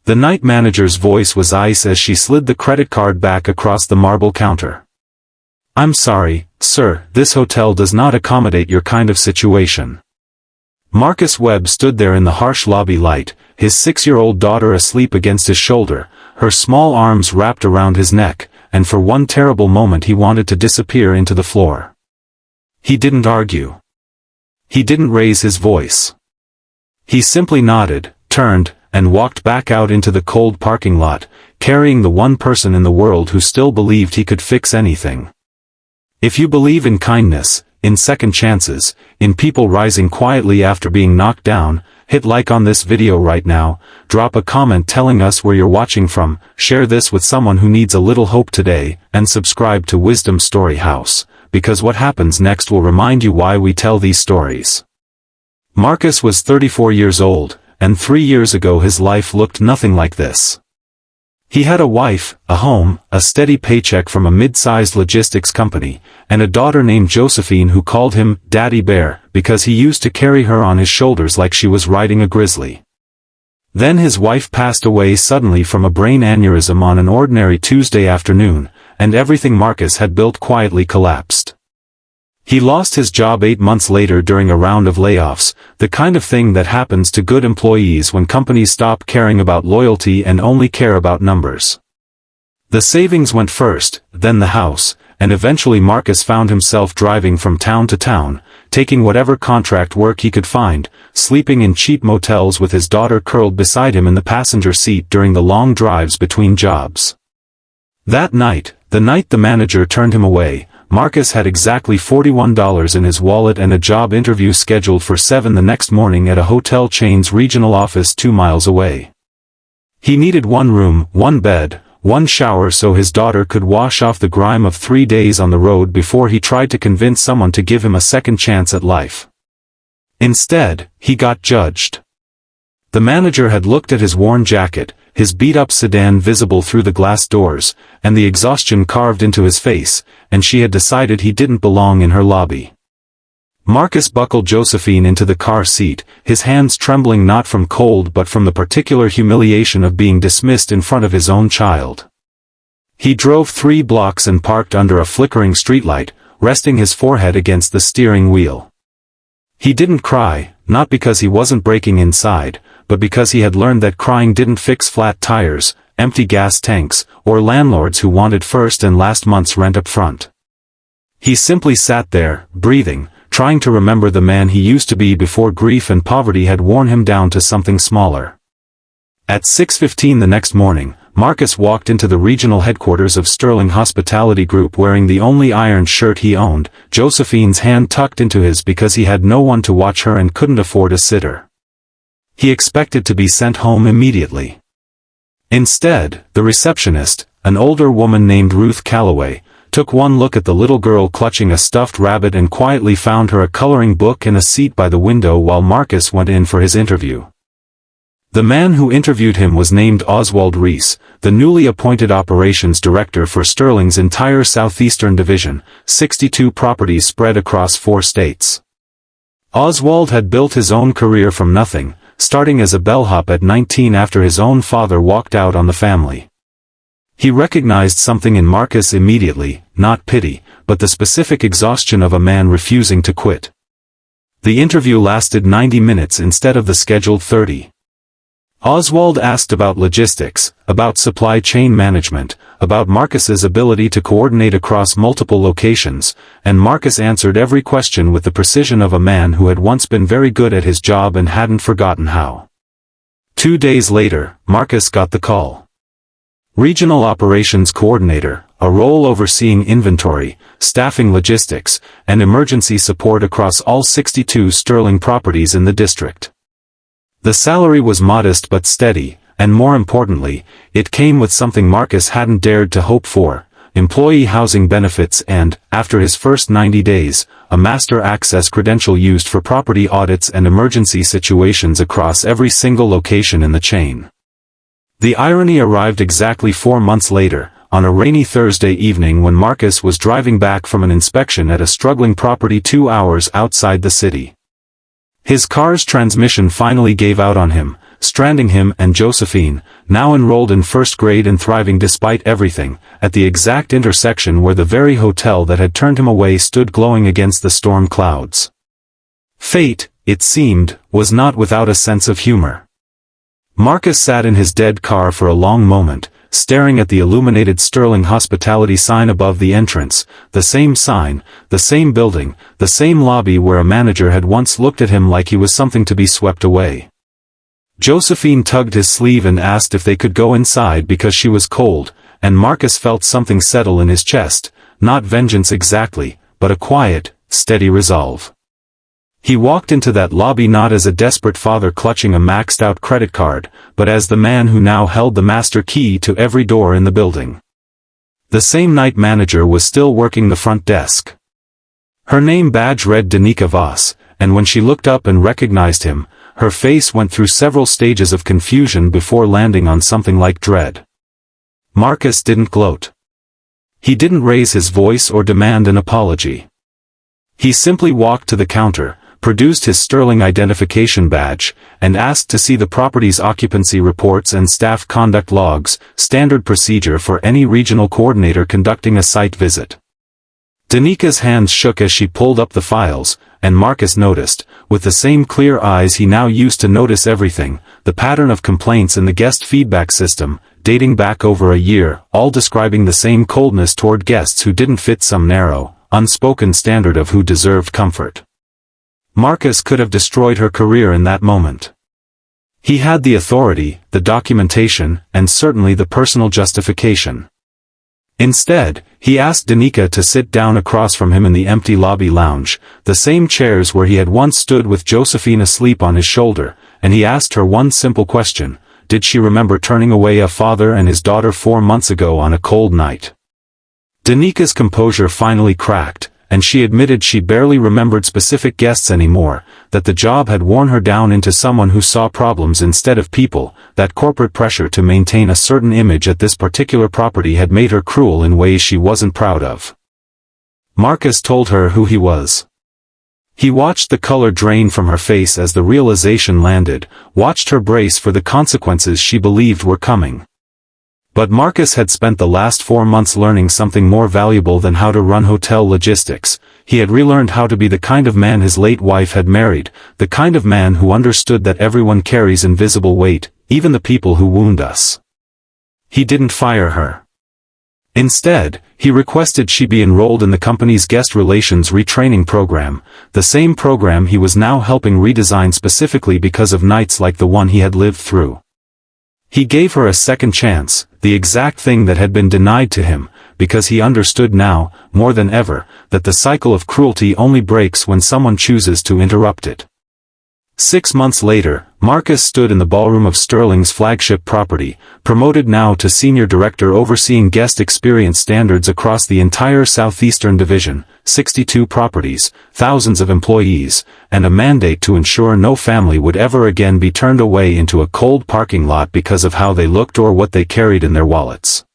The night manager's voice was ice as she slid the credit card back across the marble counter. "I'm sorry, sir, this hotel does not accommodate your kind of situation." Marcus Webb stood there in the harsh lobby light, his 6-year-old daughter asleep against his shoulder, her small arms wrapped around his neck, and for one terrible moment he wanted to disappear into the floor. He didn't argue. He didn't raise his voice. He simply nodded, turned, and walked back out into the cold parking lot, carrying the one person in the world who still believed he could fix anything. If you believe in kindness, in second chances, in people rising quietly after being knocked down, hit like on this video right now, drop a comment telling us where you're watching from, share this with someone who needs a little hope today, and subscribe to Wisdom Story House, because what happens next will remind you why we tell these stories. Marcus was 34 years old, and 3 years ago his life looked nothing like this. He had a wife, a home, a steady paycheck from a mid-sized logistics company, and a daughter named Josephine who called him Daddy Bear because he used to carry her on his shoulders like she was riding a grizzly. Then his wife passed away suddenly from a brain aneurysm on an ordinary Tuesday afternoon, and everything Marcus had built quietly collapsed. He lost his job 8 months later during a round of layoffs, the kind of thing that happens to good employees when companies stop caring about loyalty and only care about numbers. The savings went first, then the house, and eventually Marcus found himself driving from town to town, taking whatever contract work he could find, sleeping in cheap motels with his daughter curled beside him in the passenger seat during the long drives between jobs. That night, the night the manager turned him away, Marcus had exactly $41 in his wallet and a job interview scheduled for 7 the next morning at a hotel chain's regional office 2 miles away. He needed 1 room, 1 bed, 1 shower so his daughter could wash off the grime of 3 days on the road before he tried to convince someone to give him a second chance at life. Instead, he got judged. The manager had looked at his worn jacket, his beat-up sedan visible through the glass doors, and the exhaustion carved into his face, and she had decided he didn't belong in her lobby. Marcus buckled Josephine into the car seat, his hands trembling not from cold but from the particular humiliation of being dismissed in front of his own child. He drove 3 blocks and parked under a flickering streetlight, resting his forehead against the steering wheel. He didn't cry, not because he wasn't breaking inside, but because he had learned that crying didn't fix flat tires, empty gas tanks, or landlords who wanted first and last month's rent up front. He simply sat there, breathing, trying to remember the man he used to be before grief and poverty had worn him down to something smaller. At 6:15 the next morning, Marcus walked into the regional headquarters of Sterling Hospitality Group wearing the only ironed shirt he owned, Josephine's hand tucked into his because he had no one to watch her and couldn't afford a sitter. He expected to be sent home immediately. Instead, the receptionist, an older woman named Ruth Calloway, took one look at the little girl clutching a stuffed rabbit and quietly found her a coloring book and a seat by the window while Marcus went in for his interview. The man who interviewed him was named Oswald Reese, the newly appointed operations director for Sterling's entire southeastern division, 62 properties spread across 4 states. Oswald had built his own career from nothing, starting as a bellhop at 19 after his own father walked out on the family. He recognized something in Marcus immediately, not pity, but the specific exhaustion of a man refusing to quit. The interview lasted 90 minutes instead of the scheduled 30. Oswald asked about logistics, about supply chain management, about Marcus's ability to coordinate across multiple locations, and Marcus answered every question with the precision of a man who had once been very good at his job and hadn't forgotten how. 2 days later, Marcus got the call. Regional Operations Coordinator, a role overseeing inventory, staffing logistics, and emergency support across all 62 Sterling properties in the district. The salary was modest but steady, and more importantly, it came with something Marcus hadn't dared to hope for, employee housing benefits and, after his first 90 days, a master access credential used for property audits and emergency situations across every single location in the chain. The irony arrived exactly 4 months later, on a rainy Thursday evening when Marcus was driving back from an inspection at a struggling property 2 hours outside the city. His car's transmission finally gave out on him, stranding him and Josephine, now enrolled in first grade and thriving despite everything, at the exact intersection where the very hotel that had turned him away stood glowing against the storm clouds. Fate, it seemed, was not without a sense of humor. Marcus sat in his dead car for a long moment, staring at the illuminated Sterling hospitality sign above the entrance, the same sign, the same building, the same lobby where a manager had once looked at him like he was something to be swept away. Josephine tugged his sleeve and asked if they could go inside because she was cold, and Marcus felt something settle in his chest, not vengeance exactly, but a quiet, steady resolve. He walked into that lobby not as a desperate father clutching a maxed-out credit card, but as the man who now held the master key to every door in the building. The same night manager was still working the front desk. Her name badge read Danica Voss, and when she looked up and recognized him, her face went through several stages of confusion before landing on something like dread. Marcus didn't gloat. He didn't raise his voice or demand an apology. He simply walked to the counter, produced his Sterling identification badge, and asked to see the property's occupancy reports and staff conduct logs, standard procedure for any regional coordinator conducting a site visit. Danica's hands shook as she pulled up the files, and Marcus noticed, with the same clear eyes he now used to notice everything, the pattern of complaints in the guest feedback system, dating back over a year, all describing the same coldness toward guests who didn't fit some narrow, unspoken standard of who deserved comfort. Marcus could have destroyed her career in that moment. He had the authority, the documentation, and certainly the personal justification. Instead, he asked Danica to sit down across from him in the empty lobby lounge, the same chairs where he had once stood with Josephine asleep on his shoulder, and he asked her one simple question: did she remember turning away a father and his daughter 4 months ago on a cold night? Danica's composure finally cracked, and she admitted she barely remembered specific guests anymore, that the job had worn her down into someone who saw problems instead of people, that corporate pressure to maintain a certain image at this particular property had made her cruel in ways she wasn't proud of. Marcus told her who he was. He watched the color drain from her face as the realization landed, watched her brace for the consequences she believed were coming. But Marcus had spent the last 4 months learning something more valuable than how to run hotel logistics. He had relearned how to be the kind of man his late wife had married, the kind of man who understood that everyone carries invisible weight, even the people who wound us. He didn't fire her. Instead, he requested she be enrolled in the company's guest relations retraining program, the same program he was now helping redesign specifically because of nights like the one he had lived through. He gave her a second chance, the exact thing that had been denied to him, because he understood now, more than ever, that the cycle of cruelty only breaks when someone chooses to interrupt it. 6 months later, Marcus stood in the ballroom of Sterling's flagship property, promoted now to senior director overseeing guest experience standards across the entire Southeastern Division, 62 properties, thousands of employees, and a mandate to ensure no family would ever again be turned away into a cold parking lot because of how they looked or what they carried in their wallets.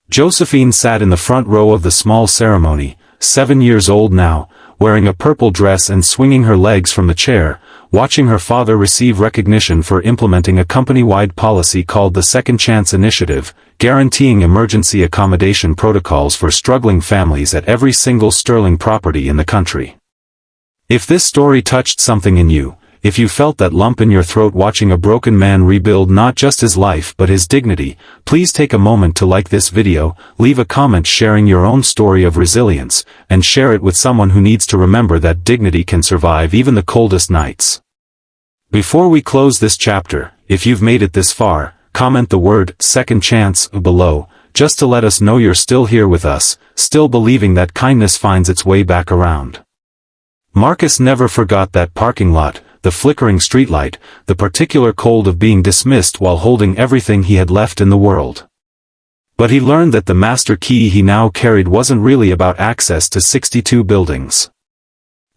Josephine sat in the front row of the small ceremony, 7 years old now, wearing a purple dress and swinging her legs from the chair, watching her father receive recognition for implementing a company-wide policy called the Second Chance Initiative, guaranteeing emergency accommodation protocols for struggling families at every single Sterling property in the country. If this story touched something in you, if you felt that lump in your throat watching a broken man rebuild not just his life but his dignity, please take a moment to like this video, leave a comment sharing your own story of resilience, and share it with someone who needs to remember that dignity can survive even the coldest nights. Before we close this chapter, if you've made it this far, comment the word "second chance" below, just to let us know you're still here with us, still believing that kindness finds its way back around. Marcus never forgot that parking lot, the flickering streetlight, the particular cold of being dismissed while holding everything he had left in the world. But he learned that the master key he now carried wasn't really about access to 62 buildings.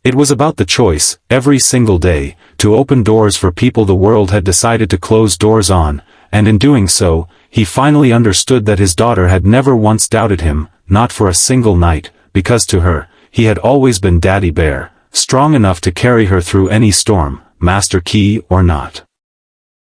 It was about the choice, every single day, to open doors for people the world had decided to close doors on, and in doing so, he finally understood that his daughter had never once doubted him, not for a single night, because to her, he had always been Daddy Bear, strong enough to carry her through any storm, master key or not.